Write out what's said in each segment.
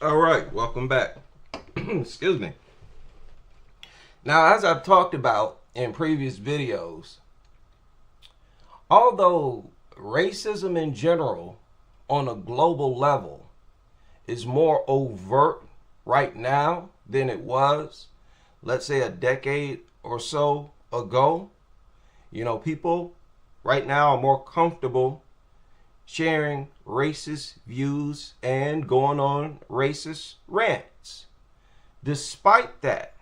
All right, welcome back. Excuse me. Now, as I've talked about in previous videos, although racism in general on a global level is more overt right now than it was, let's say, a decade or so ago, people right now are more comfortable sharing racist views and going on racist rants. Despite that,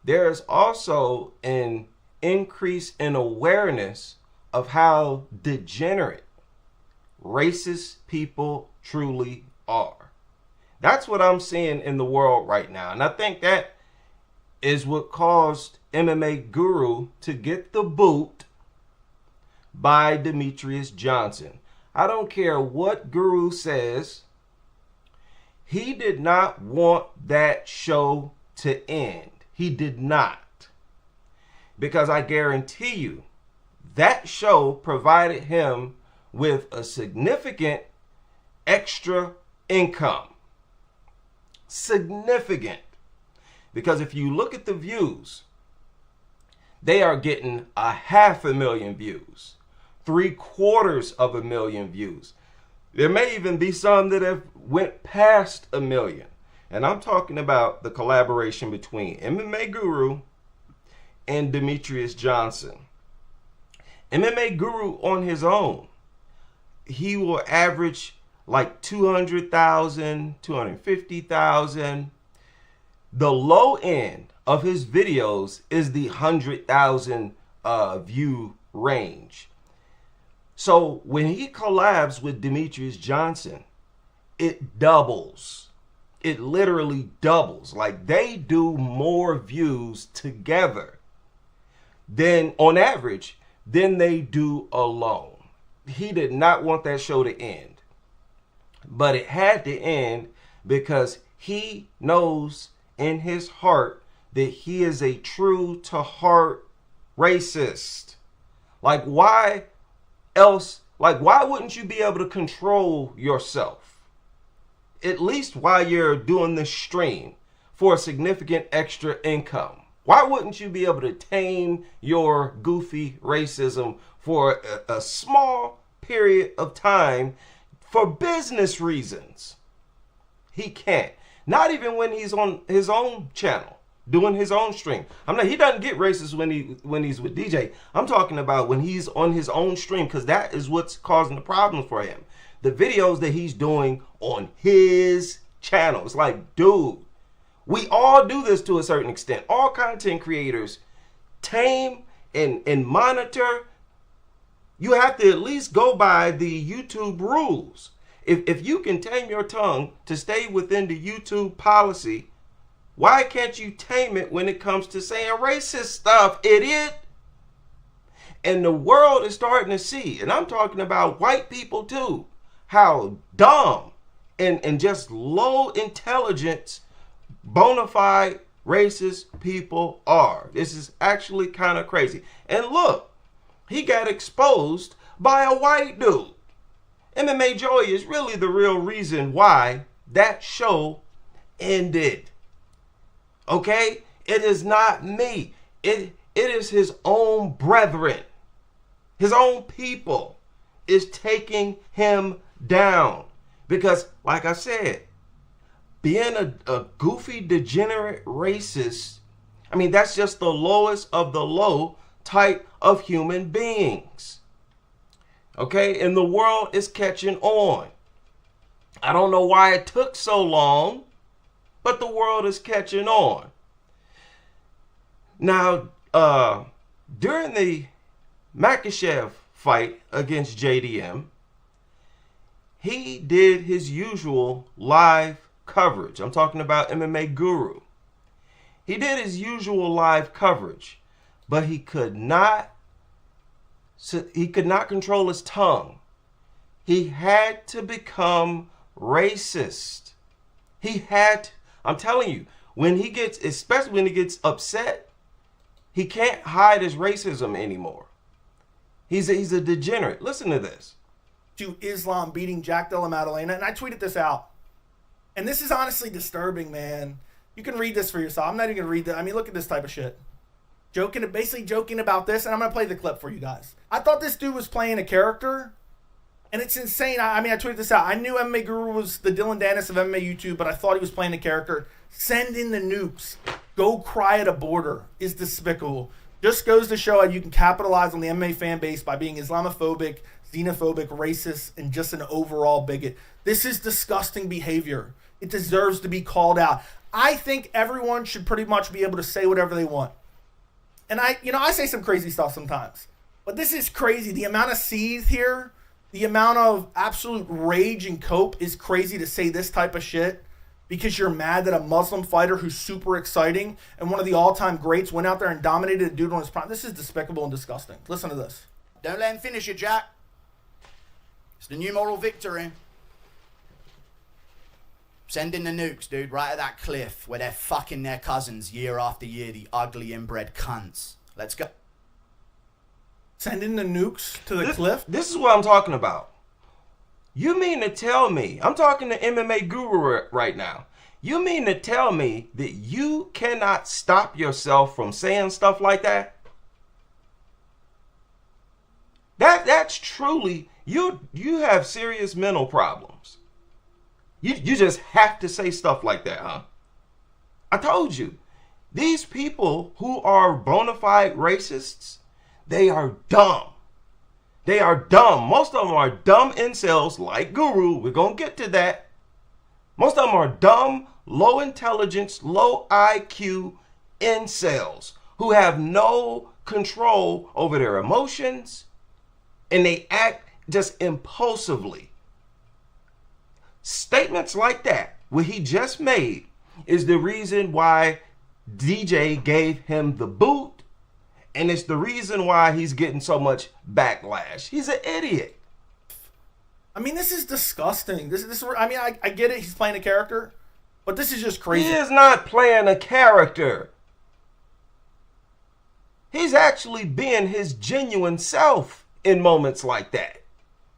there is also an increase in awareness of how degenerate racist people truly are. That's what I'm seeing in the world right now. And I think that is what caused MMA Guru to get the boot by Demetrius Johnson. I don't care what Guru says, he did not want that show to end. He did not. Because I guarantee you, that show provided him with a significant extra income. Significant. Because if you look at the views, they are getting 500,000 views, 750,000 views. There may even be some that have went past 1,000,000. And I'm talking about the collaboration between MMA Guru and Demetrius Johnson. MMA Guru on his own, he will average like 200,000, 250,000. The low end of his videos is the 100,000 view range. So when he collabs with Demetrius Johnson, it doubles. It literally doubles. Like, they do more views together than, on average, than they do alone. He did not want that show to end. But it had to end because he knows in his heart that he is a true to heart racist. Like, why else? Like, why wouldn't you be able to control yourself? At least while you're doing this stream for a significant extra income. Why wouldn't you be able to tame your goofy racism for a small period of time for business reasons? He can't. Not even when he's on his own channel, doing his own stream. He doesn't get racist when he's with DJ. I'm talking about when he's on his own stream, because that is what's causing the problems for him. The videos that he's doing on his channel. It's like, dude, we all do this to a certain extent. All content creators tame and monitor. You have to at least go by the YouTube rules. If you can tame your tongue to stay within the YouTube policy, why can't you tame it when it comes to saying racist stuff, idiot? And the world is starting to see, and I'm talking about white people too, how dumb and just low intelligence bona fide racist people are. This is actually kind of crazy. And look, he got exposed by a white dude. MMA Joey is really the real reason why that show ended. Okay? It is not me. It is his own brethren. His own people is taking him down. Because, like I said, being a goofy, degenerate racist, that's just the lowest of the low type of human beings. Okay? And the world is catching on. I don't know why it took so long, but the world is catching on. Now, during the Makhachev fight against JDM, he did his usual live coverage. I'm talking about MMA Guru. He did his usual live coverage, but he could not control his tongue. He had to become racist. I'm telling you, especially when he gets upset, he can't hide his racism anymore. He's a degenerate. Listen to this. To Islam beating Jack Della Maddalena, and I tweeted this out. And this is honestly disturbing, man. You can read this for yourself. I'm not even going to read that. I mean, look at this type of shit. Basically joking about this, and I'm going to play the clip for you guys. I thought this dude was playing a character, and it's insane. I tweeted this out. I knew MMA Guru was the Dylan Dennis of MMA YouTube, but I thought he was playing a character. Send in the nukes. Go cry at a border is despicable. Just goes to show how you can capitalize on the MMA fan base by being Islamophobic, xenophobic, racist, and just an overall bigot. This is disgusting behavior. It deserves to be called out. I think everyone should pretty much be able to say whatever they want. And I say some crazy stuff sometimes. But this is crazy. The amount of seethe here, the amount of absolute rage and cope is crazy to say this type of shit because you're mad that a Muslim fighter who's super exciting and one of the all-time greats went out there and dominated a dude on his prime. This is despicable and disgusting. Listen to this. Don't let him finish it, Jack. It's the new moral victory. Send in the nukes, dude, right at that cliff where they're fucking their cousins year after year, the ugly inbred cunts. Let's go. Send in the nukes to the cliff? This is what I'm talking about. You mean to tell me, I'm talking to MMA Guru right now. You mean to tell me that you cannot stop yourself from saying stuff like that? That's truly, you have serious mental problems. You just have to say stuff like that, huh? I told you, these people who are bona fide racists, they are dumb. They are dumb. Most of them are dumb incels like Guru. We're going to get to that. Most of them are dumb, low intelligence, low IQ incels who have no control over their emotions and they act just impulsively. Statements like that, what he just made, is the reason why DJ gave him the boot, and it's the reason why he's getting so much backlash. He's an idiot. I mean, this is disgusting. I get it. He's playing a character, but this is just crazy. He is not playing a character. He's actually being his genuine self in moments like that.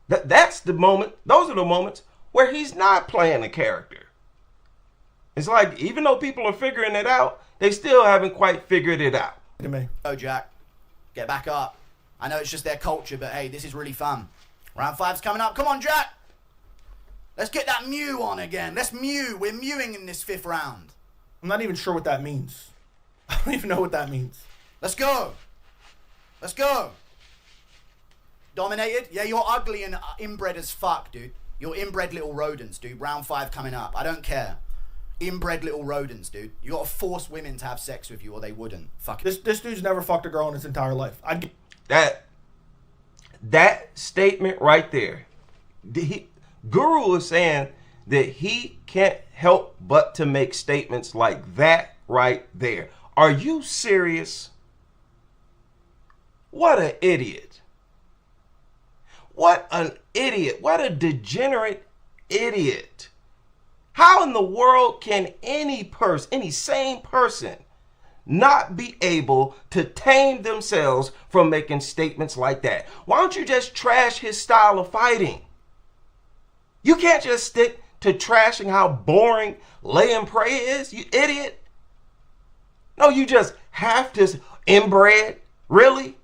That's the moment. Those are the moments where he's not playing a character. It's like, even though people are figuring it out, they still haven't quite figured it out. Oh, Jack, get back up. I know it's just their culture, but hey, this is really fun. Round 5's coming up. Come on, Jack. Let's get that mew on again. Let's mew. We're mewing in this 5th round. I'm not even sure what that means. I don't even know what that means. Let's go. Let's go. Dominated? Yeah, you're ugly and inbred as fuck, dude. You're inbred little rodents, dude. Round 5 coming up. I don't care. Inbred little rodents, dude. You gotta force women to have sex with you or they wouldn't. Fuck it. This dude's never fucked a girl in his entire life. That statement right there. Guru is saying that he can't help but to make statements like that right there. Are you serious? What an idiot. What an idiot. What a degenerate idiot. How in the world can any sane person, not be able to tame themselves from making statements like that? Why don't you just trash his style of fighting? You can't just stick to trashing how boring lay and pray is, you idiot. No, you just have to inbred. Really?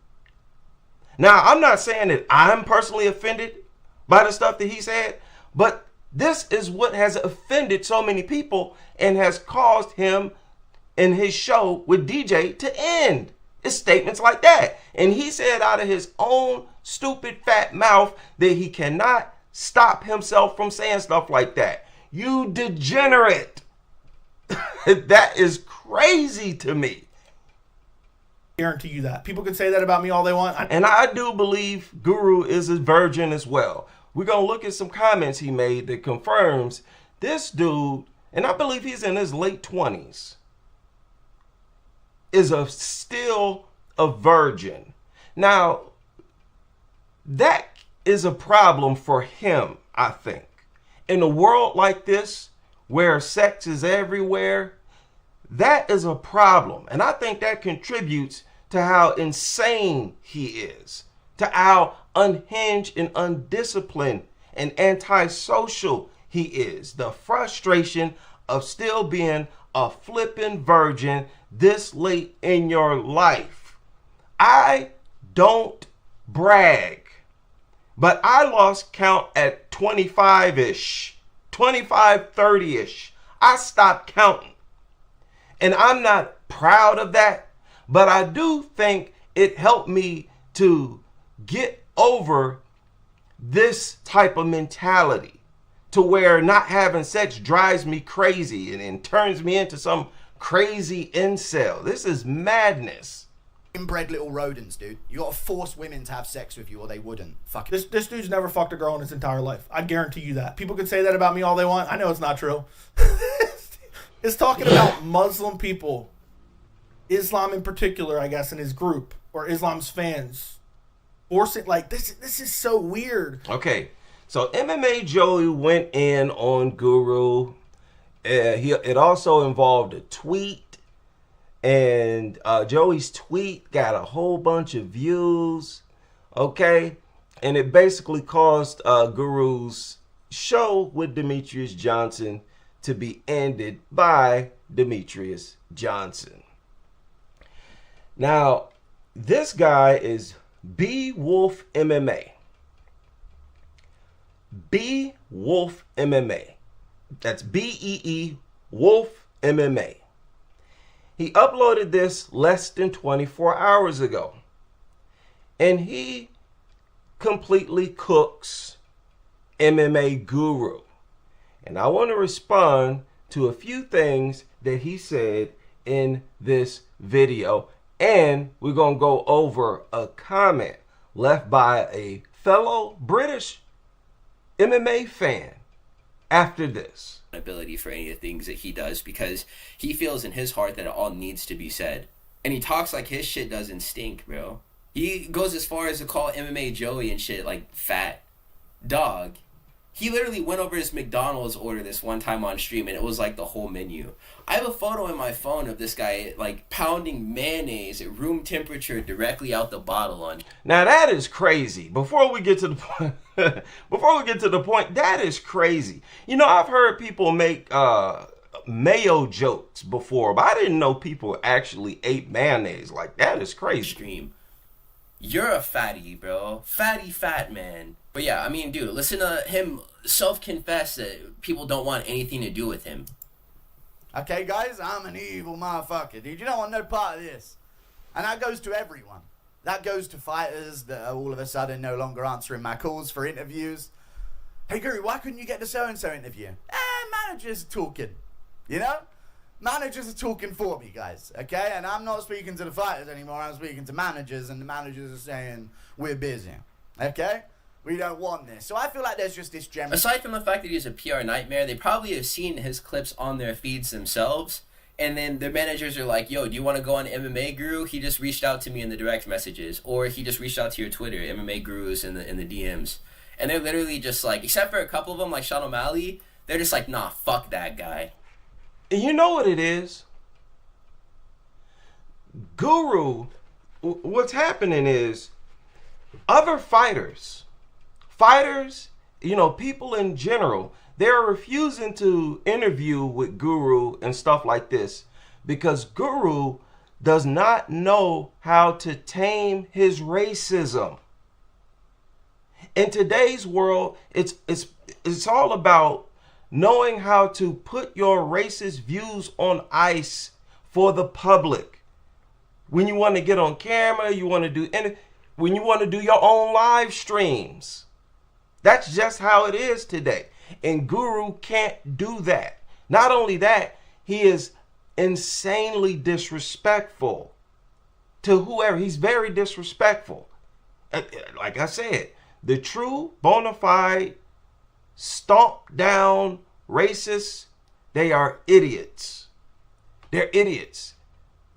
Now, I'm not saying that I'm personally offended by the stuff that he said, but this is what has offended so many people and has caused him and his show with DJ to end. It's statements like that. And he said out of his own stupid fat mouth that he cannot stop himself from saying stuff like that. You degenerate. That is crazy to me. Guarantee you that. People can say that about me all they want. And I do believe Guru is a virgin as well. We're going to look at some comments he made that confirms this dude, and I believe he's in his late 20s, is still a virgin. Now, that is a problem for him, I think. In a world like this, where sex is everywhere, that is a problem. And I think that contributes to how insane he is, to how unhinged and undisciplined and antisocial he is. The frustration of still being a flippin' virgin this late in your life. I don't brag, but I lost count at 25-ish, 25, 30-ish. I stopped counting. And I'm not proud of that, but I do think it helped me to get over this type of mentality to where not having sex drives me crazy and turns me into some crazy incel. This is madness. Inbred little rodents, dude. You gotta force women to have sex with you or they wouldn't. Fuck it. This dude's never fucked a girl in his entire life. I guarantee you that. People can say that about me all they want. I know it's not true. It's talking about Muslim people, Islam in particular, I guess, in his group, or Islam's fans. Forcing, like, this is so weird. Okay, so MMA Joey went in on Guru. It also involved a tweet, and Joey's tweet got a whole bunch of views, okay? And it basically caused Guru's show with Demetrius Johnson to be ended by Demetrius Johnson. Now, this guy is B Wolf MMA. B Wolf MMA. That's BEE Wolf MMA. He uploaded this less than 24 hours ago. And he completely cooks MMA Guru. And I want to respond to a few things that he said in this video. And we're going to go over a comment left by a fellow British MMA fan after this. Ability for any of the things that he does, because he feels in his heart that it all needs to be said. And he talks like his shit doesn't stink, bro. He goes as far as to call MMA Joey and shit like fat. Dog. He literally went over his McDonald's order this one time on stream, and it was like the whole menu. I have a photo in my phone of this guy like pounding mayonnaise at room temperature directly out the bottle on. Now that is crazy. Before we get to the point, that is crazy. You know, I've heard people make mayo jokes before, but I didn't know people actually ate mayonnaise. Like, that is crazy. Stream. You're a fatty, bro. Fatty fat man. But yeah, I mean, dude, listen to him self-confess that people don't want anything to do with him. Okay, guys, I'm an evil motherfucker, dude. You don't want no part of this. And that goes to everyone. That goes to fighters that are all of a sudden no longer answering my calls for interviews. Hey, Guru, why couldn't you get the so-and-so interview? Managers talking. You know? Managers are talking for me, guys. Okay? And I'm not speaking to the fighters anymore. I'm speaking to managers, and the managers are saying, we're busy. Okay? We don't want this. So I feel like there's just this general... Aside from the fact that he's a PR nightmare, they probably have seen his clips on their feeds themselves. And then their managers are like, yo, do you want to go on MMA Guru? He just reached out to me in the direct messages. Or he just reached out to your Twitter, MMA Gurus in the DMs. And they're literally just like, except for a couple of them, like Sean O'Malley, they're just like, nah, fuck that guy. And you know what it is? Guru, what's happening is other fighters, you know, people in general, they're refusing to interview with Guru and stuff like this because Guru does not know how to tame his racism. In today's world, it's all about knowing how to put your racist views on ice for the public. When you want to get on camera, when you want to do your own live streams. That's just how it is today. And Guru can't do that. Not only that, he is insanely disrespectful to whoever. He's very disrespectful. Like I said, the true bona fide stomp down racists, they are idiots. They're idiots.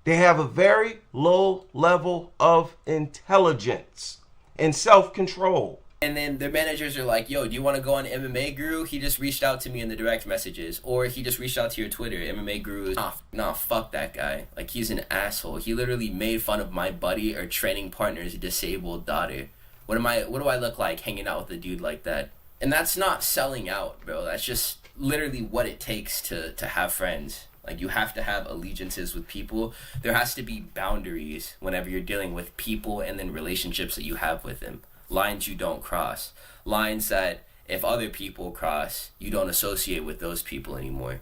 They have a very low level of intelligence and self-control. And then their managers are like, yo, do you want to go on MMA Guru? He just reached out to me in the direct messages. Or he just reached out to your Twitter, MMA Guru. Nah, fuck that guy. Like, he's an asshole. He literally made fun of my buddy or training partner's disabled daughter. What do I look like hanging out with a dude like that? And that's not selling out, bro. That's just literally what it takes to have friends. Like, you have to have allegiances with people. There has to be boundaries whenever you're dealing with people and then relationships that you have with them. Lines you don't cross. Lines that if other people cross, you don't associate with those people anymore.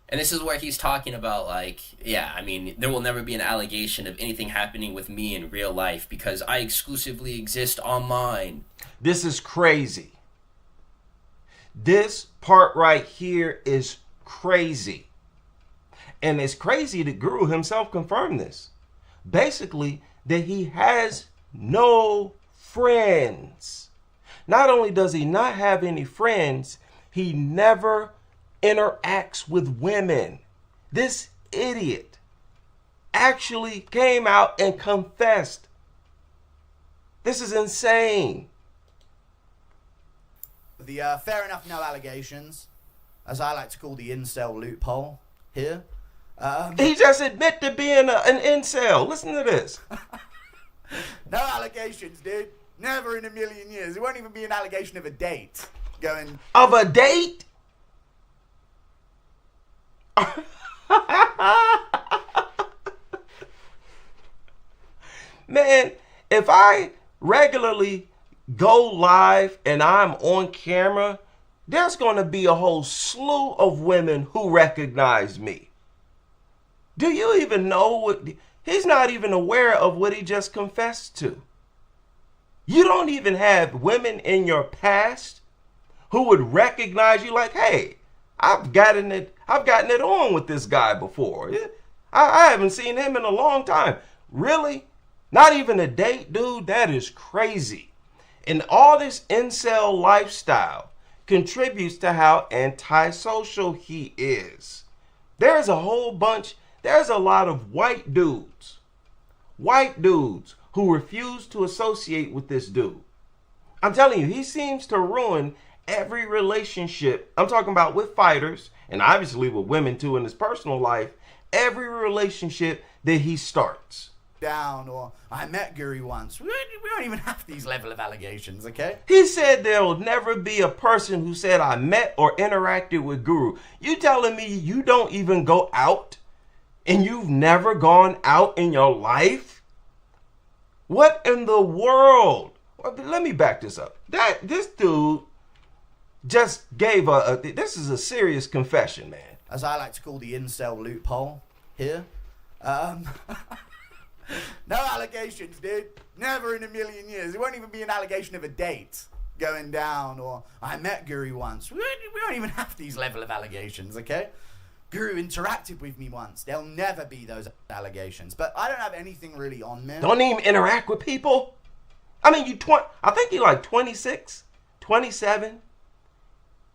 And this is where he's talking about, like, yeah, I mean, there will never be an allegation of anything happening with me in real life because I exclusively exist online. This is crazy. This part right here is crazy. And it's crazy that Guru himself confirmed this. Basically, that he has no friends. Not only does he not have any friends, he never interacts with women. This idiot actually came out and confessed. This is insane. The fair enough no allegations, as I like to call the incel loophole here. He just admitted to being an incel. Listen to this. No allegations, dude. Never in a million years. It won't even be an allegation of a date. Going... Of a date? Man, if I regularly go live and I'm on camera, there's going to be a whole slew of women who recognize me. Do you even know what... He's not even aware of what he just confessed to. You don't even have women in your past who would recognize you like, hey, I've gotten it on with this guy before. I haven't seen him in a long time. Really? Not even a date, dude? That is crazy. And all this incel lifestyle contributes to how antisocial he is. There's a lot of white dudes who refuse to associate with this dude. I'm telling you, he seems to ruin every relationship. I'm talking about with fighters and obviously with women too in his personal life. Every relationship that he starts. Down, or I met Guru once. We don't even have these level of allegations, okay? He said there will never be a person who said I met or interacted with Guru. You telling me you don't even go out and you've never gone out in your life? What in the world? Let me back this up. This dude just gave this is a serious confession, man. As I like to call the incel loophole here. No allegations, dude. Never in a million years. It won't even be an allegation of a date going down, or I met Guru once. We don't even have these level of allegations, okay? Guru interacted with me once. There'll never be those allegations. But I don't have anything really on me. Don't even interact with people? I mean, I think you're like 26, 27.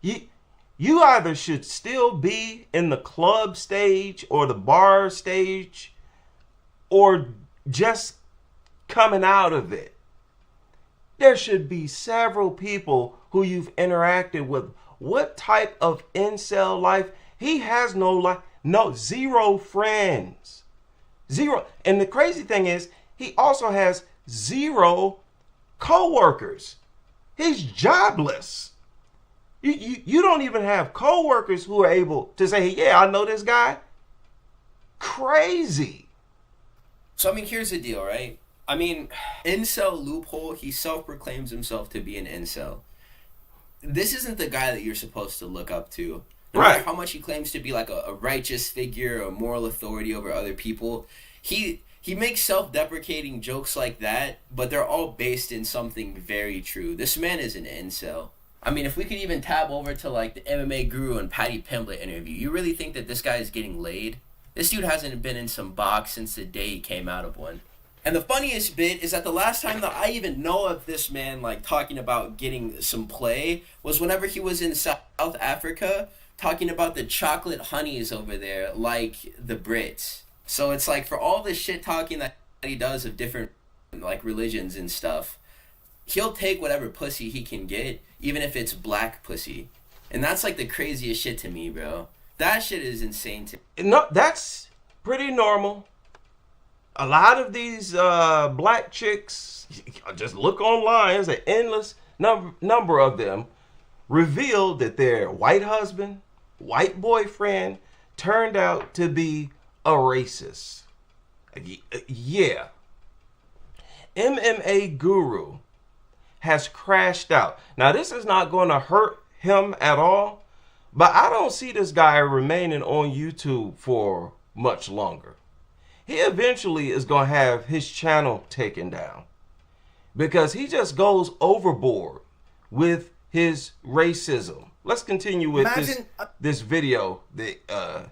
You either should still be in the club stage or the bar stage or just coming out of it. There should be several people who you've interacted with. What type of incel life? He has no life, zero friends. Zero. And the crazy thing is, he also has zero co-workers. He's jobless. You don't even have co-workers who are able to say, hey, yeah, I know this guy. Crazy. So, I mean, here's the deal, right? I mean, incel loophole, he self-proclaims himself to be an incel. This isn't the guy that you're supposed to look up to. No matter how much he claims to be like a righteous figure, a moral authority over other people, he makes self-deprecating jokes like that, but they're all based in something very true. This man is an incel. I mean, if we could even tab over to like the MMA Guru and Patty Pimblett interview, you really think that this guy is getting laid? This dude hasn't been in some box since the day he came out of one. And the funniest bit is that the last time that I even know of this man like talking about getting some play was whenever he was in South Africa talking about the chocolate honeys over there like the Brits. So it's like for all the shit talking that he does of different like religions and stuff, he'll take whatever pussy he can get, even if it's black pussy. And that's like the craziest shit to me, bro. That shit is insane to me. No, that's pretty normal. A lot of these black chicks, just look online, there's an endless number of them revealed that their white husband, white boyfriend turned out to be a racist. Yeah. MMA Guru has crashed out. Now, this is not going to hurt him at all, but I don't see this guy remaining on YouTube for much longer. He eventually is going to have his channel taken down because he just goes overboard with his racism. Let's continue with this video that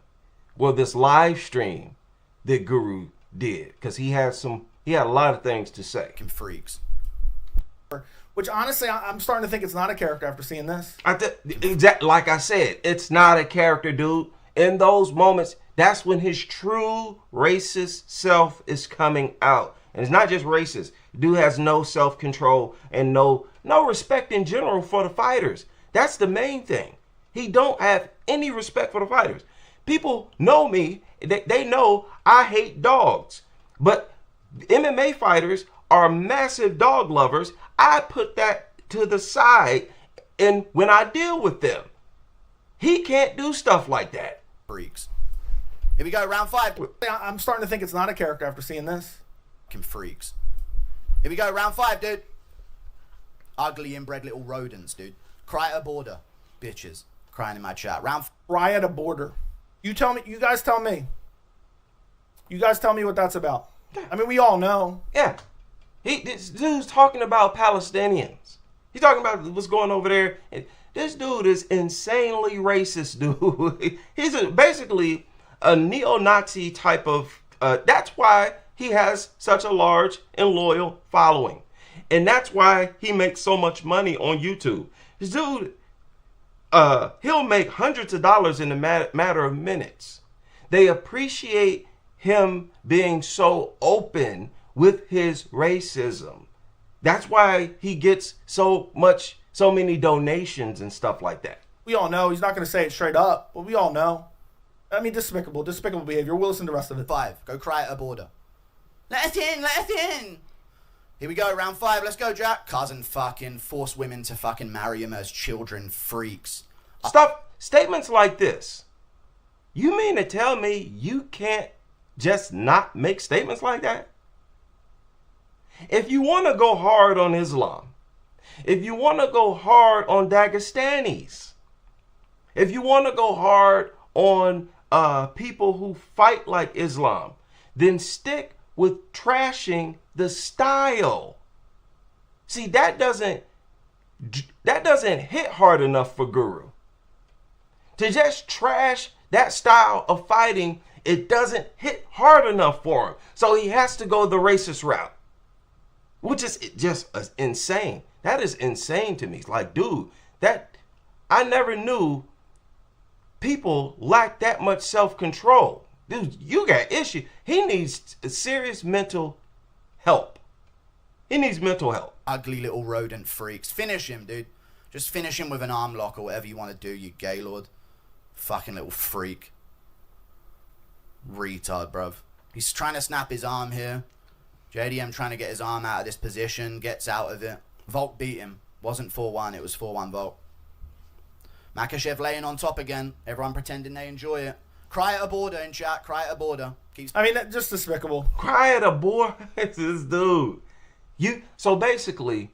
this live stream that Guru did, because he had a lot of things to say. Freaks. Which honestly, I'm starting to think it's not a character after seeing this. Exactly, like I said, it's not a character, dude. In those moments, that's when his true racist self is coming out. And it's not just racist. Dude has no self-control and no respect in general for the fighters. That's the main thing. He don't have any respect for the fighters. People know me. They know I hate dogs. But MMA fighters are massive dog lovers. I put that to the side, and when I deal with them, he can't do stuff like that. Freaks. Here we go, round 5. I'm starting to think it's not a character after seeing this. Freaks. Here we go, round 5, dude. Ugly inbred little rodents, dude. Cry at a border. Bitches. Crying in my chat. Cry at a border. You guys tell me. You guys tell me what that's about. I mean, we all know. Yeah. This dude's talking about Palestinians. He's talking about what's going over there. This dude is insanely racist, dude. He's basically a neo-Nazi type of... that's why he has such a large and loyal following. And that's why he makes so much money on YouTube. This dude, he'll make hundreds of dollars in a matter of minutes. They appreciate him being so open with his racism. That's why he gets so many donations and stuff like that. We all know. He's not going to say it straight up, but we all know. I mean, despicable behavior. We'll listen to the rest of it. 5. Go cry at a border. Let us in, let us in. Here we go, round 5. Let's go, Jack. Cousin fucking force women to fucking marry him as children. Freaks. Statements like this. You mean to tell me you can't just not make statements like that? If you want to go hard on Islam, if you want to go hard on Dagestanis, if you want to go hard on people who fight like Islam, then stick with trashing the style. See, that doesn't hit hard enough for Guru. To just trash that style of fighting, it doesn't hit hard enough for him. So he has to go the racist route, which is just insane. That is insane to me. It's like, dude, I never knew people lack that much self-control. Dude, you got issue. He needs serious mental help. He needs mental help. Ugly little rodent freaks. Finish him, dude. Just finish him with an arm lock or whatever you want to do, you gaylord. Fucking little freak. Retard, bruv. He's trying to snap his arm here. JDM trying to get his arm out of this position. Gets out of it. Volk beat him. Wasn't 4-1. It was 4-1 Volk. Makachev laying on top again. Everyone pretending they enjoy it. Cry at a border in chat. Cry at a border. I mean, that's just despicable. Cry at a border? This dude. So basically,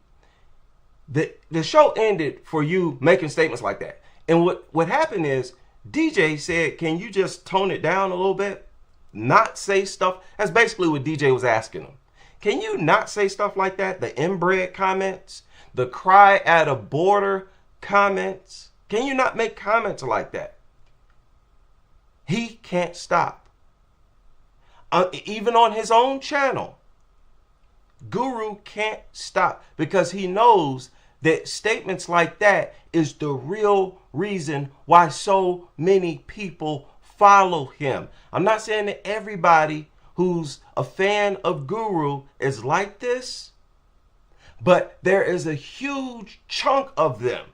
the show ended for you making statements like that. And what happened is, DJ said, can you just tone it down a little bit? Not say stuff. That's basically what DJ was asking him. Can you not say stuff like that? The inbred comments, the cry at a border comments. Can you not make comments like that? He can't stop. Even on his own channel, Guru can't stop because he knows that statements like that is the real reason why so many people follow him. I'm not saying that everybody who's a fan of Guru is like this, but there is a huge chunk of them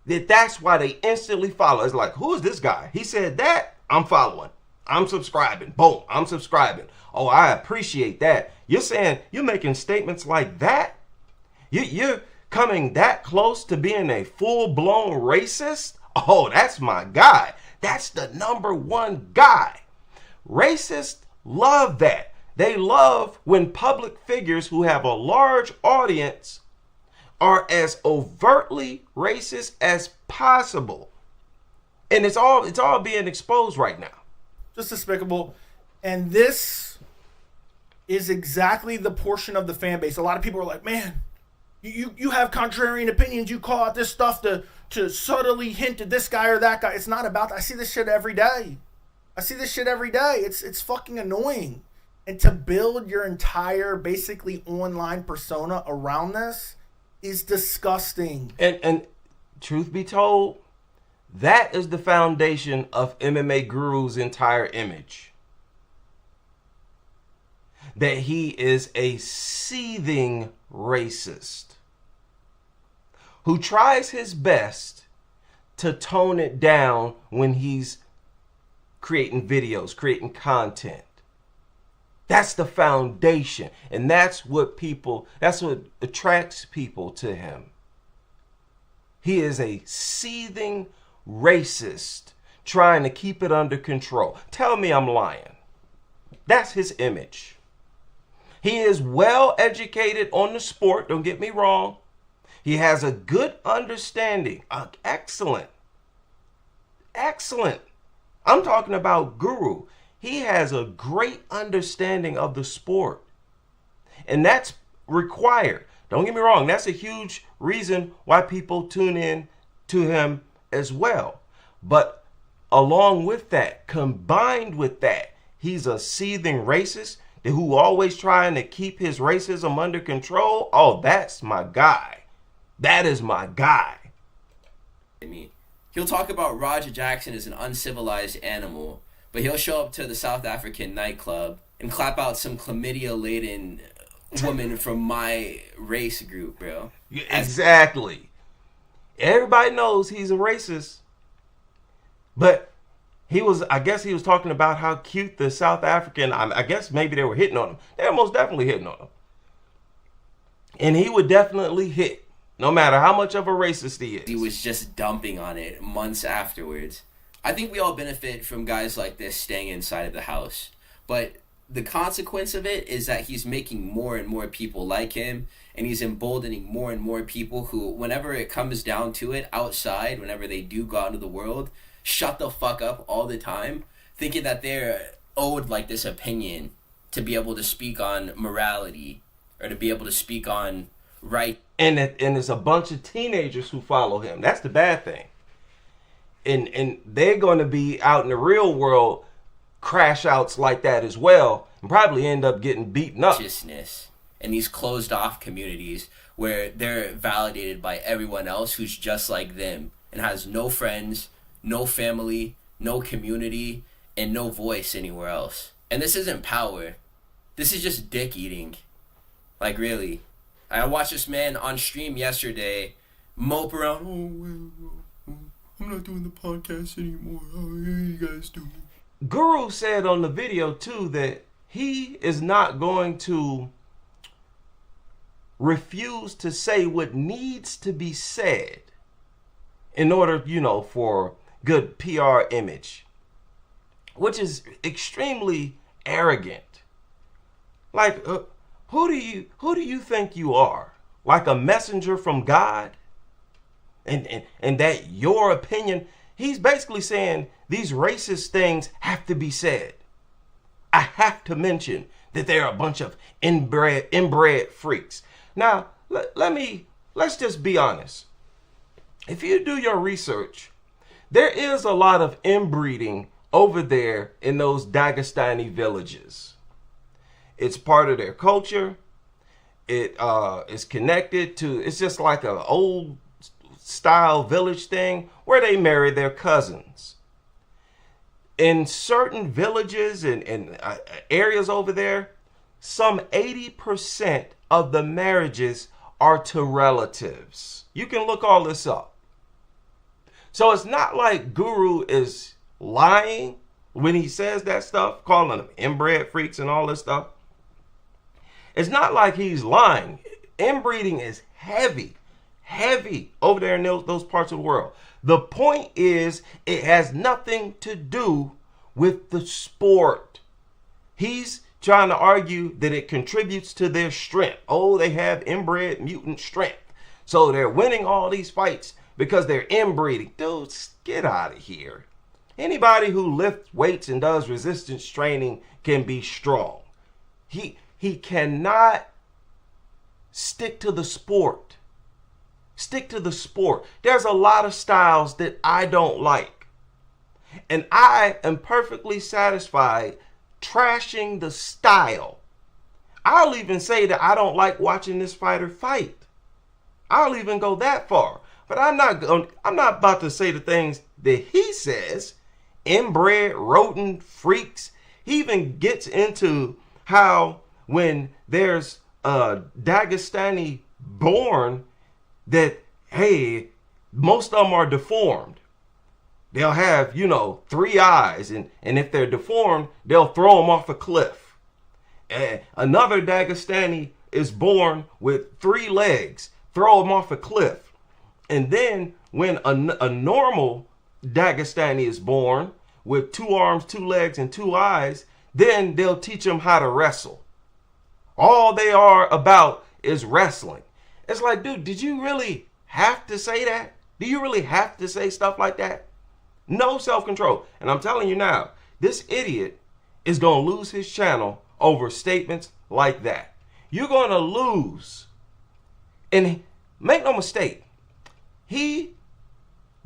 that's why they instantly follow. It's like, who is this guy? He said that, I'm following. I'm subscribing. Boom, I'm subscribing. Oh, I appreciate that. You're saying you're making statements like that? You're coming that close to being a full-blown racist, oh, that's my guy. That's the number one guy. Racists love that. They love when public figures who have a large audience are as overtly racist as possible. And it's all being exposed right now. Just despicable. And this is exactly the portion of the fan base. A lot of people are like, man, you have contrarian opinions. You call out this stuff to subtly hint at this guy or that guy. It's not about that. I see this shit every day. It's fucking annoying. And to build your entire basically online persona around this is disgusting. And truth be told, that is the foundation of MMA Guru's entire image. That he is a seething racist who tries his best to tone it down when he's creating videos, creating content. That's the foundation. And that's what attracts people to him. He is a seething racist trying to keep it under control. Tell me I'm lying. That's his image. He is well educated on the sport, don't get me wrong. He has a good understanding. Excellent. I'm talking about Guru. He has a great understanding of the sport. And that's required. Don't get me wrong. That's a huge reason why people tune in to him as well. But along with that, combined with that, he's a seething racist who always trying to keep his racism under control. Oh, that's my guy. That is my guy. He'll talk about Roger Jackson as an uncivilized animal, but he'll show up to the South African nightclub and clap out some chlamydia-laden woman from my race group, bro. Exactly. Everybody knows he's a racist. But I guess he was talking about how cute the South African, I guess maybe they were hitting on him. They were most definitely hitting on him. And he would definitely hit, no matter how much of a racist he is. He was just dumping on it months afterwards. I think we all benefit from guys like this staying inside of the house. But the consequence of it is that he's making more and more people like him, and he's emboldening more and more people who, whenever it comes down to it, outside, whenever they do go out into the world, shut the fuck up all the time, thinking that they're owed like this opinion to be able to speak on morality or to be able to speak on right. And there's a bunch of teenagers who follow him. That's the bad thing. And they're going to be out in the real world crash outs like that as well, and probably end up getting beaten up. And these closed off communities where they're validated by everyone else who's just like them and has no friends, no family, no community, and no voice anywhere else. And this isn't power. This is just dick eating. Like, really. I watched this man on stream yesterday mope around. Oh, I'm not doing the podcast anymore. How are you guys doing? Guru said on the video, too, that he is not going to refuse to say what needs to be said in order, for good PR image, which is extremely arrogant. Like, who do you think you are? Like a messenger from God? And that your opinion, he's basically saying these racist things have to be said. I have to mention that they're a bunch of inbred freaks. Now, let's just be honest. If you do your research, there is a lot of inbreeding over there in those Dagestani villages. It's part of their culture. It is connected to, it's just like an old style village thing where they marry their cousins. In certain villages and areas over there, some 80% of the marriages are to relatives. You can look all this up. So it's not like Guru is lying when he says that stuff, calling them inbred freaks and all this stuff. It's not like he's lying. Inbreeding is heavy. heavy over there in those parts of the world. The point is, it has nothing to do with the sport. He's trying to argue that it contributes to their strength. Oh, they have inbred mutant strength. So they're winning all these fights because they're inbreeding. Dudes, get out of here. Anybody who lifts weights and does resistance training can be strong. He cannot stick to the sport. Stick to the sport. There's a lot of styles that I don't like. And I am perfectly satisfied trashing the style. I'll even say that I don't like watching this fighter fight. I'll even go that far. But I'm not about to say the things that he says. Inbred, rodent, freaks. He even gets into how when there's a Dagestani born that, hey, most of them are deformed. They'll have, 3 eyes. And if they're deformed, they'll throw them off a cliff. And another Dagestani is born with 3 legs. Throw them off a cliff. And then when a normal Dagestani is born with 2 arms, 2 legs, and 2 eyes, then they'll teach them how to wrestle. All they are about is wrestling. It's like, dude, did you really have to say that? Do you really have to say stuff like that? No self-control. And I'm telling you now, this idiot is going to lose his channel over statements like that. You're going to lose. And make no mistake, he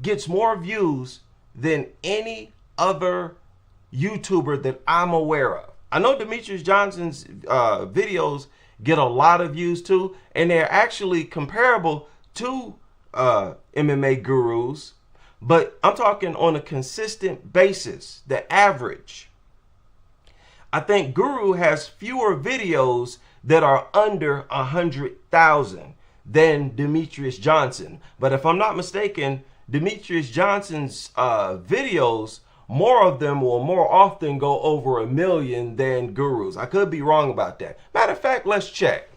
gets more views than any other YouTuber that I'm aware of. I know Demetrius Johnson's videos get a lot of views too, and they're actually comparable to MMA gurus, but I'm talking on a consistent basis, the average. I think Guru has fewer videos that are under 100,000 than Demetrius Johnson. But if I'm not mistaken, Demetrius Johnson's videos, more of them will more often go over 1 million than Guru's. I could be wrong about that. Matter of fact, let's check.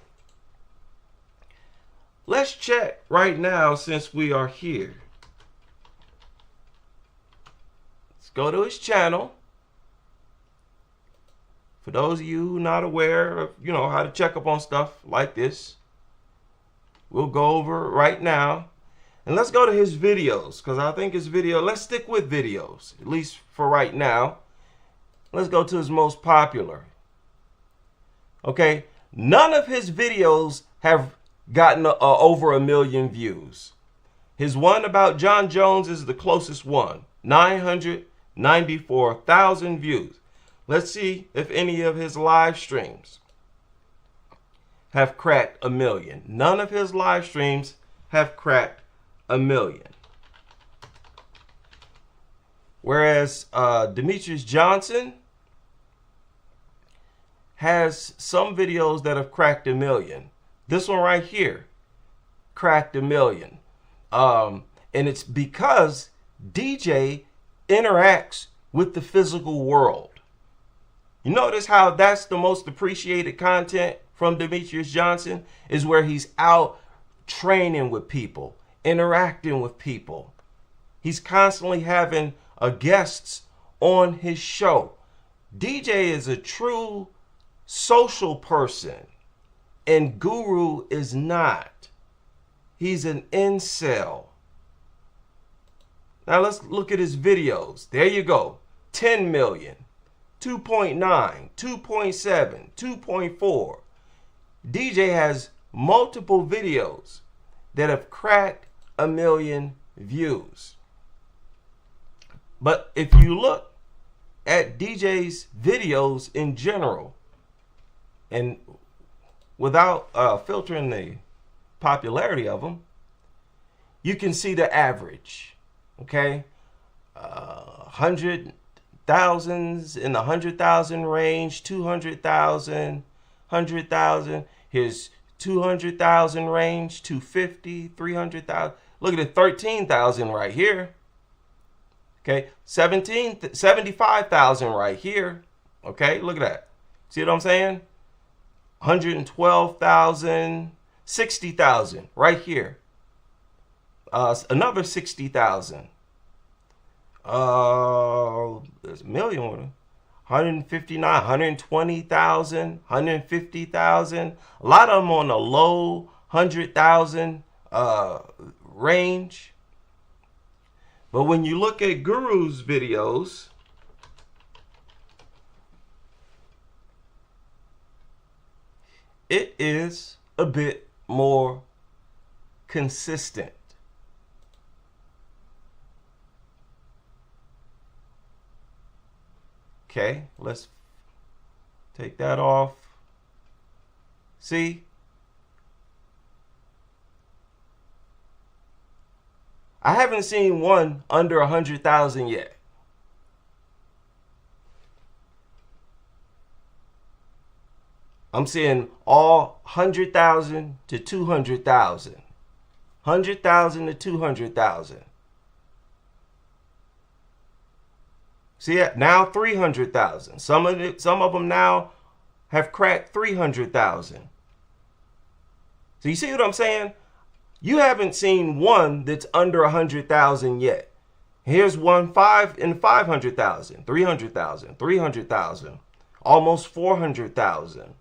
Let's check right now since we are here. Let's go to his channel. For those of you who are not aware of, how to check up on stuff like this, we'll go over it right now. And let's go to his videos, because I think his video, let's stick with videos, at least for right now. Let's go to his most popular. Okay, none of his videos have gotten over 1 million views. His one about John Jones is the closest one, 994,000 views. Let's see if any of his live streams have cracked 1 million. None of his live streams have cracked 1 million. Whereas Demetrius Johnson has some videos that have cracked 1 million. This one right here cracked 1 million. And it's because DJ interacts with the physical world. You notice how that's the most appreciated content from Demetrius Johnson, is where he's out training with people, interacting with people. He's constantly having guests on his show. DJ is a true social person, and Guru is not. He's an incel. Now let's look at his videos. There you go. 10 million, 2.9, 2.7, 2.4. DJ has multiple videos that have cracked 1 million views. But if you look at DJ's videos in general, and without filtering the popularity of them, you can see the average. Okay, 100,000s in the 100,000 range, 200,000, 100,000. His 200,000 range, 250, 300,000. Look at the 13,000 right here. Okay, 75,000 right here. Okay, look at that. See what I'm saying? 112,000, 60,000 right here. Another 60,000. There's a million on it. 159, 120,000, 150,000. A lot of them on the low 100,000 range. But when you look at Guru's videos, it is a bit more consistent. Okay, let's take that off. See? I haven't seen one under 100,000 yet. I'm seeing all 100,000 to 200,000. 100,000 to 200,000. See, now 300,000. Some of them now have cracked 300,000. So you see what I'm saying? You haven't seen one that's under 100,000 yet. Here's one in 500,000, 300,000, 300,000, almost 400,000.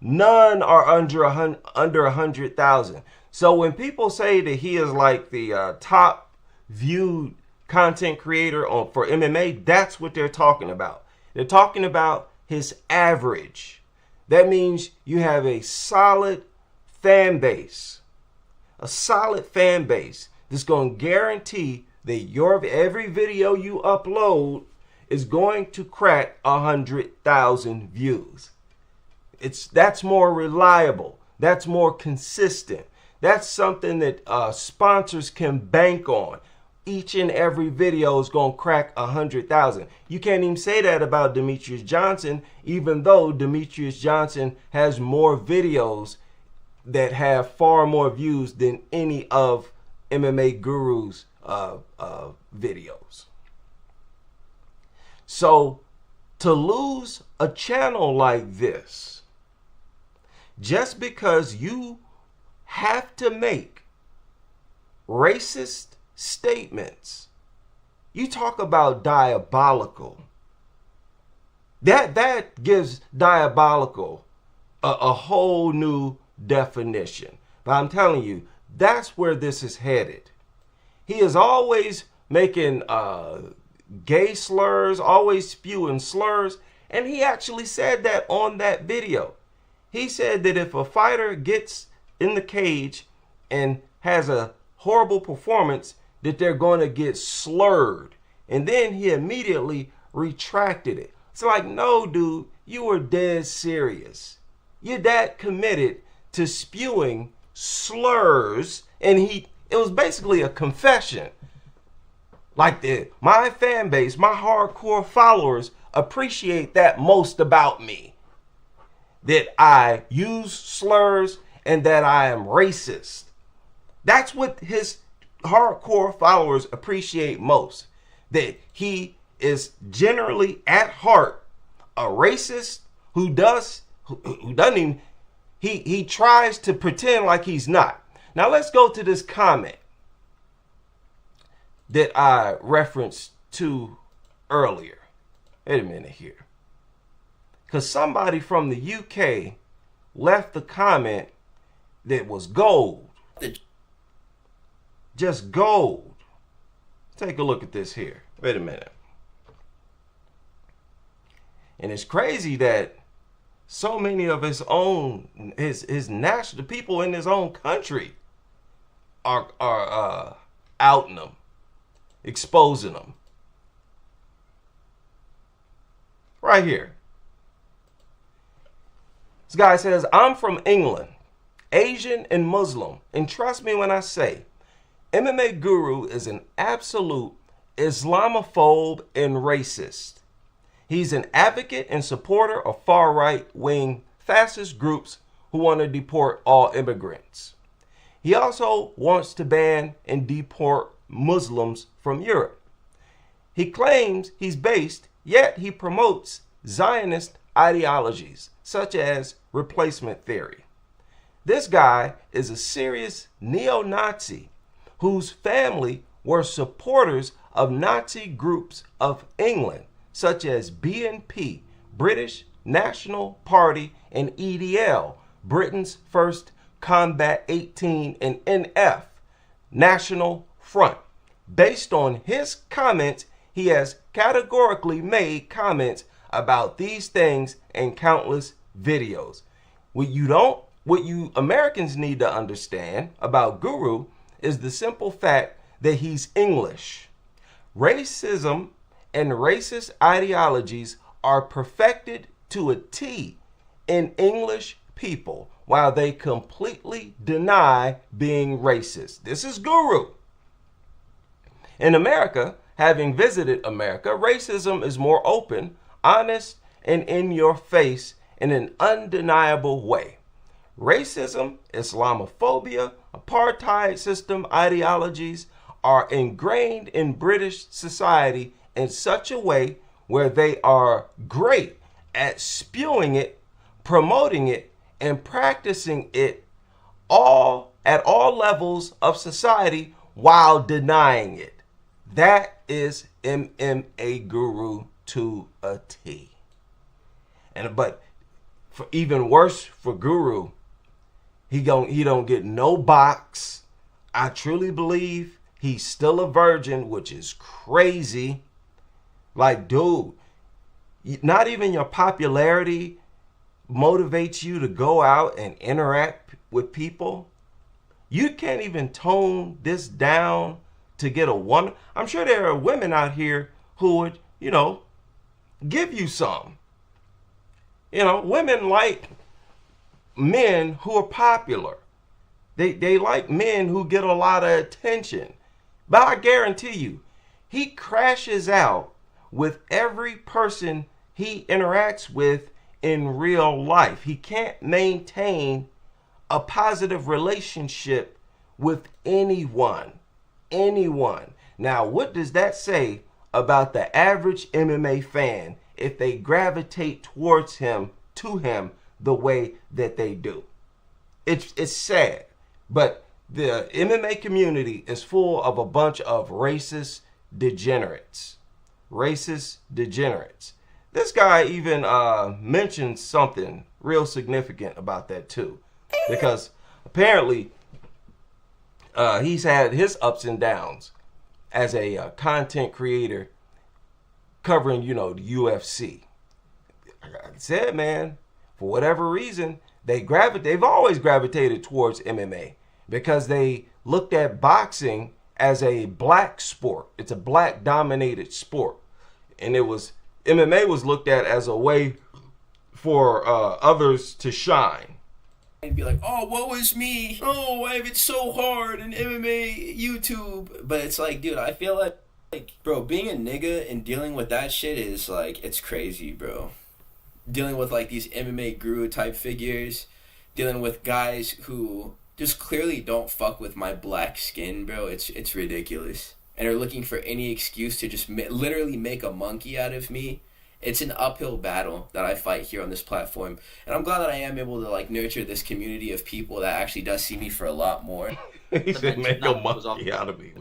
None are under 100,000. So when people say that he is like the top viewed content creator for MMA, that's what they're talking about. They're talking about his average. That means you have a solid fan base. A solid fan base that's going to guarantee that every video you upload is going to crack 100,000 views. That's more reliable. That's more consistent. That's something that sponsors can bank on. Each and every video is going to crack 100,000. You can't even say that about Demetrius Johnson, even though Demetrius Johnson has more videos that have far more views than any of MMA Guru's videos. So to lose a channel like this, just because you have to make racist statements, you talk about diabolical. That gives diabolical a whole new definition. But I'm telling you, that's where this is headed. He is always making gay slurs, always spewing slurs, and he actually said that on that video. He said that if a fighter gets in the cage and has a horrible performance, that they're going to get slurred. And then he immediately retracted it. It's like, no, dude, you were dead serious. You're that committed to spewing slurs, and it was basically a confession. Like my fan base, my hardcore followers appreciate that most about me. That I use slurs and that I am racist. That's what his hardcore followers appreciate most. That he is generally at heart a racist who doesn't even, he tries to pretend like he's not. Now let's go to this comment that I referenced to earlier. Wait a minute here. Because somebody from the UK left a comment that was gold. Just gold. Take a look at this here. Wait a minute. And it's crazy that so many of his national people in his own country are outing him, exposing him. Right here. This guy says, I'm from England, Asian and Muslim, and trust me when I say, MMA Guru is an absolute Islamophobe and racist. He's an advocate and supporter of far-right wing fascist groups who want to deport all immigrants. He also wants to ban and deport Muslims from Europe. He claims he's based, yet he promotes Zionist ideologies such as replacement theory. This guy is a serious neo-Nazi whose family were supporters of Nazi groups of England, such as BNP, British National Party, and EDL, Britain's First Combat 18, and NF, National Front. Based on his comments, he has categorically made comments about these things in countless videos. What you Americans need to understand about Guru is the simple fact that he's English. Racism and racist ideologies are perfected to a T in English people, while they completely deny being racist. This is Guru. In America, having visited America, racism is more open, honest, and in your face in an undeniable way. Racism, Islamophobia, apartheid system ideologies are ingrained in British society in such a way where they are great at spewing it, promoting it, and practicing it all at all levels of society while denying it. That is MMA Guru to a T. But for even worse for Guru, he don't get no box. I truly believe he's still a virgin, which is crazy. Like, dude, not even your popularity motivates you to go out and interact with people. You can't even tone this down to get a woman. I'm sure there are women out here who would, give you some. Women like men who are popular. They like men who get a lot of attention. But I guarantee you, he crashes out with every person he interacts with in real life. He can't maintain a positive relationship with anyone. Now, what does that say about the average MMA fan if they gravitate towards him, to him, the way that they do? It's sad, but the MMA community is full of a bunch of racist degenerates. This guy even mentioned something real significant about that too, because apparently he's had his ups and downs as a content creator covering, the UFC. Like I said, man, for whatever reason, they've always gravitated towards MMA because they looked at boxing as a black sport. It's a black dominated sport. And MMA was looked at as a way for others to shine. And be like, oh, woe is me. Oh, I have it so hard in MMA, YouTube. But it's like, dude, I feel like, bro, being a nigga and dealing with that shit is like, it's crazy, bro. Dealing with like these MMA guru type figures, dealing with guys who just clearly don't fuck with my black skin, bro. It's ridiculous. And are looking for any excuse to just literally make a monkey out of me. It's an uphill battle that I fight here on this platform. And I'm glad that I am able to like nurture this community of people that actually does see me for a lot more. He said make a monkey out of me.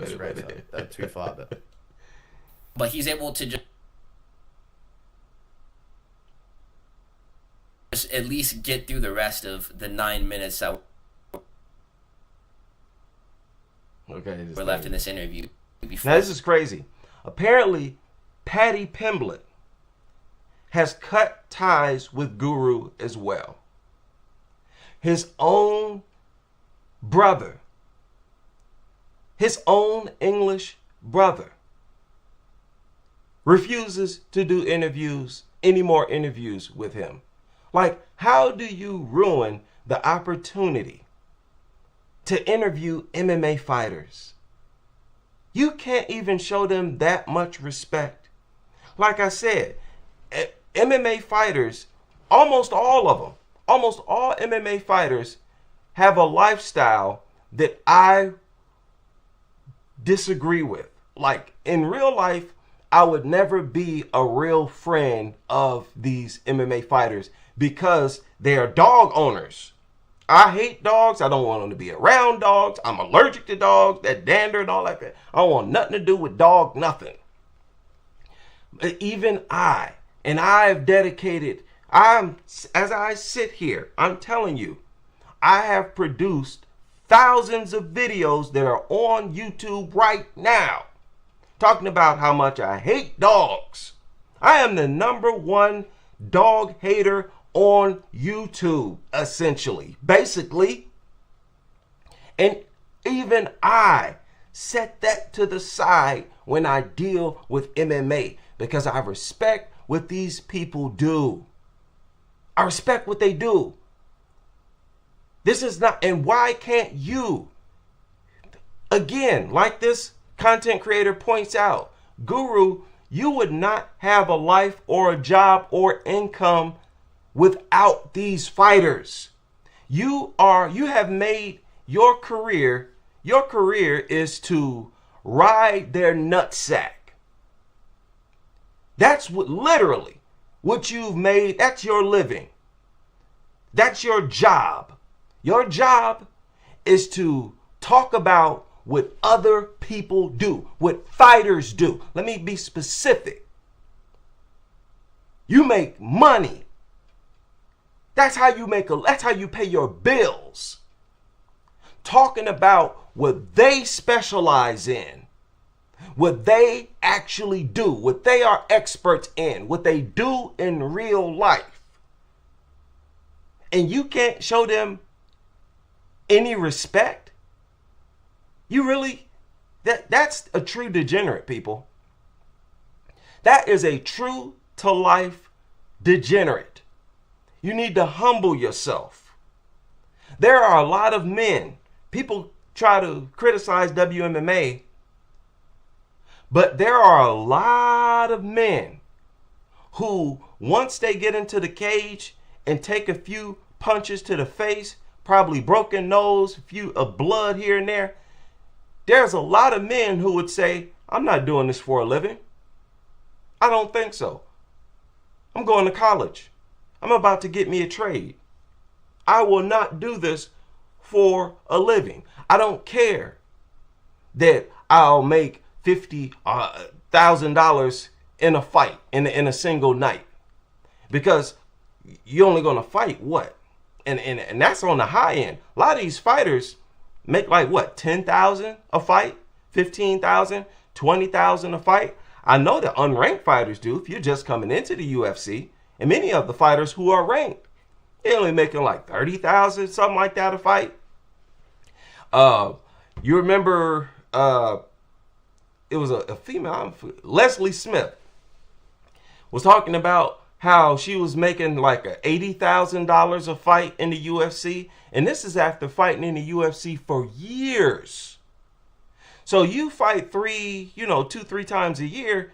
That's too far, but he's able to just at least get through the rest of the 9 minutes that we're left in this interview. Now this is crazy. Apparently, Patty Pimblett has cut ties with Guru as well. His own brother, his own English brother, refuses to do any more interviews with him. Like, how do you ruin the opportunity to interview MMA fighters? You can't even show them that much respect. Like I said, MMA fighters, almost all MMA fighters have a lifestyle that I disagree with. Like, in real life, I would never be a real friend of these MMA fighters because they are dog owners. I hate dogs. I don't want them to be around dogs. I'm allergic to dogs, that dander and all that. I don't want nothing to do with dog, nothing. But even I've dedicated, as I sit here, I'm telling you, I have produced thousands of videos that are on YouTube right now talking about how much I hate dogs. I am the #1 dog hater on YouTube, essentially, basically. And even I set that to the side when I deal with MMA because I respect what these people do. I respect what they do. This is not, and why can't you? Again, like this content creator points out, Guru, you would not have a life or a job or income without these fighters. You have made your career is to ride their nutsack. That's literally what you've made. That's your living. That's your job. Your job is to talk about what other people do, what fighters do. Let me be specific. You make money. That's how you pay your bills. Talking about what they specialize in, what they actually do, what they are experts in, what they do in real life. And you can't show them any respect? You really, that's a true degenerate, people. That is a true to life degenerate. You need to humble yourself. There are a lot of men. People try to criticize WMMA, but there are a lot of men who, once they get into the cage and take a few punches to the face, probably broken nose, a few of blood here and there, there's a lot of men who would say, I'm not doing this for a living. I don't think so. I'm going to college. I'm about to get me a trade. I will not do this for a living. I don't care that I'll make $50,000 in a fight in a single night, because you're only going to fight what? And that's on the high end. A lot of these fighters make like what, 10,000 a fight, 15,000, 20,000 a fight. I know that unranked fighters do if you're just coming into the UFC, and many of the fighters who are ranked, they're only making like 30,000, something like that a fight. You remember it was a female, Leslie Smith, was talking about how she was making like $80,000 a fight in the UFC. And this is after fighting in the UFC for years. So you fight 2-3 times a year,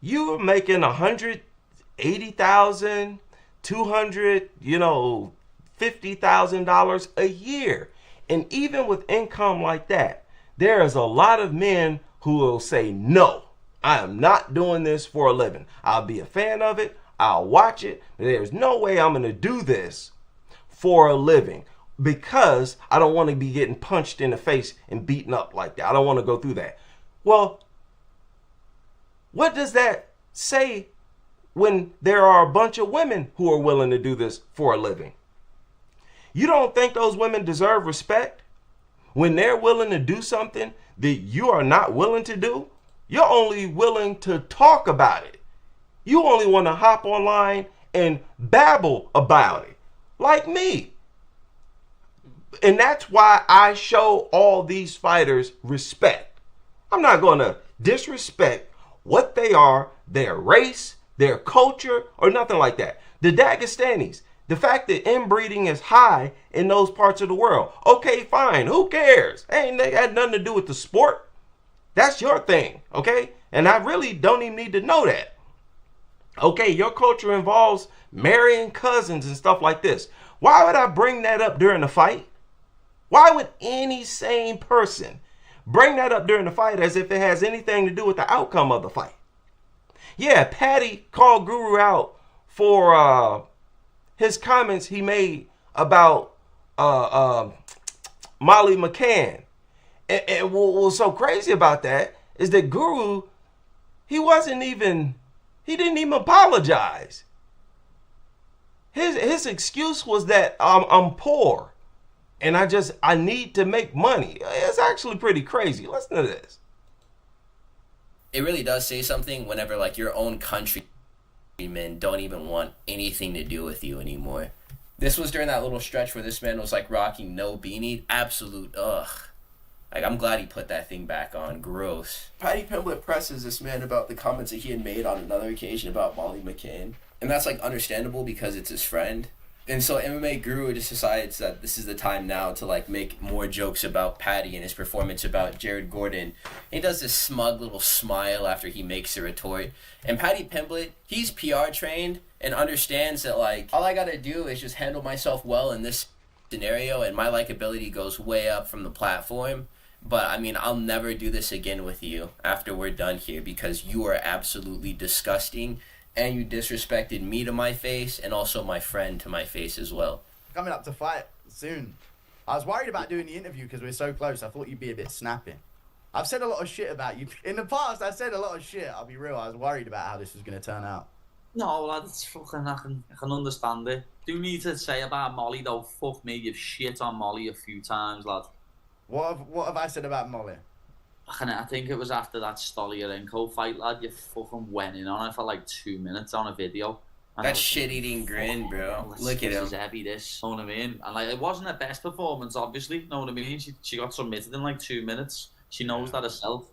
you're making $180,000, $250,000 a year. And even with income like that, there is a lot of men who will say, no, I am not doing this for a living. I'll be a fan of it. I'll watch it. But there's no way I'm going to do this for a living, because I don't want to be getting punched in the face and beaten up like that. I don't want to go through that. Well, what does that say when there are a bunch of women who are willing to do this for a living? You don't think those women deserve respect when they're willing to do something that you are not willing to do? You're only willing to talk about it. You only want to hop online and babble about it, like me. And that's why I show all these fighters respect. I'm not going to disrespect what they are, their race, their culture, or nothing like that. The Dagestanis, the fact that inbreeding is high in those parts of the world, okay, fine, who cares? They had nothing to do with the sport. That's your thing, okay? And I really don't even need to know that. Okay, your culture involves marrying cousins and stuff like this. Why would I bring that up during the fight? Why would any sane person bring that up during the fight as if it has anything to do with the outcome of the fight? Yeah, Patty called Guru out for his comments he made about Molly McCann. And what was so crazy about that is that Guru, he didn't even apologize. His excuse was that I'm poor and I need to make money. It's actually pretty crazy. Listen to this. It really does say something whenever like your own countrymen don't even want anything to do with you anymore. This was during that little stretch where this man was like rocking no beanie. Absolute ugh. Like, I'm glad he put that thing back on. Gross. Paddy Pimblett presses this man about the comments that he had made on another occasion about Molly McCann. And that's, like, understandable because it's his friend. And so MMA Guru just decides that this is the time now to, like, make more jokes about Paddy and his performance about Jared Gordon. And he does this smug little smile after he makes a retort. And Paddy Pimblett, he's PR trained and understands that, like, all I gotta do is just handle myself well in this scenario and my likability goes way up from the platform. But, I mean, I'll never do this again with you after we're done here because you are absolutely disgusting and you disrespected me to my face and also my friend to my face as well. Coming up to fight soon. I was worried about doing the interview because we're so close. I thought you'd be a bit snappy. I've said a lot of shit about you. In the past, I said a lot of shit. I'll be real. I was worried about how this was going to turn out. No, lad, it's fucking, I can understand it. Do need to say about Molly, though. Fuck me, you've shit on Molly a few times, lad. What have I said about Molly? I think it was after that Stolyarenko fight, lad. You fucking went in on her for like 2 minutes on a video. That shit-eating grin, bro. Look at him. This is heavy, this. Know what I mean? And like, it wasn't her best performance, obviously. Know what I mean? She got submitted in like 2 minutes. She knows that herself.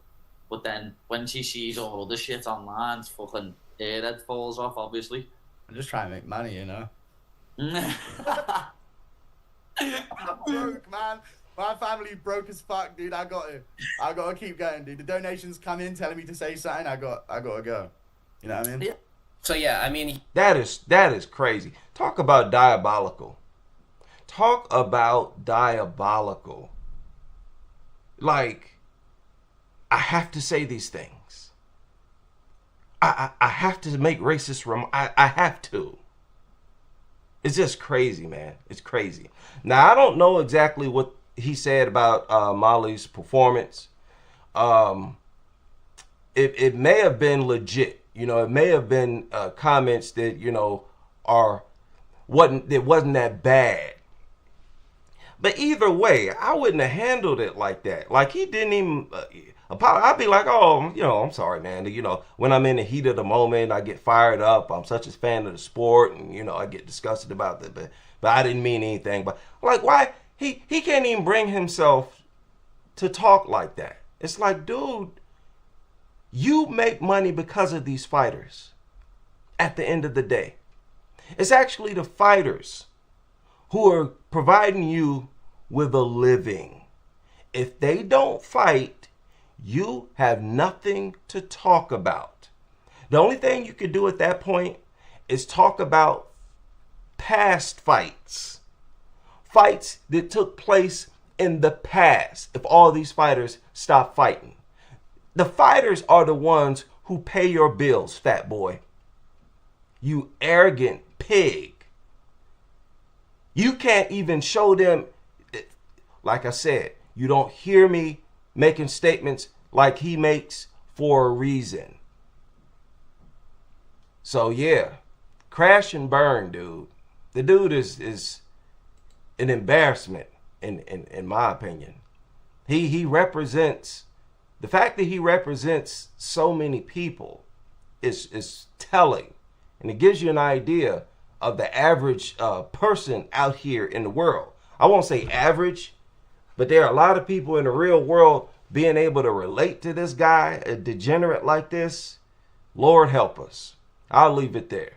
But then when she sees all other shit online, it's fucking her head falls off, obviously. I'm just trying to make money, you know? I'm broke, man. My family broke as fuck, dude. I gotta keep going, dude. The donations come in telling me to say something. I gotta go. You know what I mean? Yeah. So yeah, I mean, that is crazy. Talk about diabolical. Talk about diabolical. Like, I have to say these things. I have to make racist I have to. It's just crazy, man. It's crazy. Now, I don't know exactly what he said about Molly's performance. It may have been legit. You know, it may have been comments that, you know, wasn't that bad. But either way, I wouldn't have handled it like that. Like, he didn't even I'd be like, oh, you know, I'm sorry, man. You know, when I'm in the heat of the moment, I get fired up. I'm such a fan of the sport, and, you know, I get disgusted about it. But I didn't mean anything. But, like, why? He can't even bring himself to talk like that. It's like, dude, you make money because of these fighters at the end of the day. It's actually the fighters who are providing you with a living. If they don't fight, you have nothing to talk about. The only thing you could do at that point is talk about past fights. Fights that took place in the past, if all these fighters stop fighting. The fighters are the ones who pay your bills, fat boy. You arrogant pig. You can't even show them, like I said, you don't hear me making statements like he makes for a reason. So yeah, crash and burn, dude. The dude is an embarrassment in my opinion. He represents, the fact that he represents so many people is telling, and it gives you an idea of the average person out here in the world. I won't say average, but there are a lot of people in the real world being able to relate to this guy, a degenerate like this. Lord help us. I'll leave it there.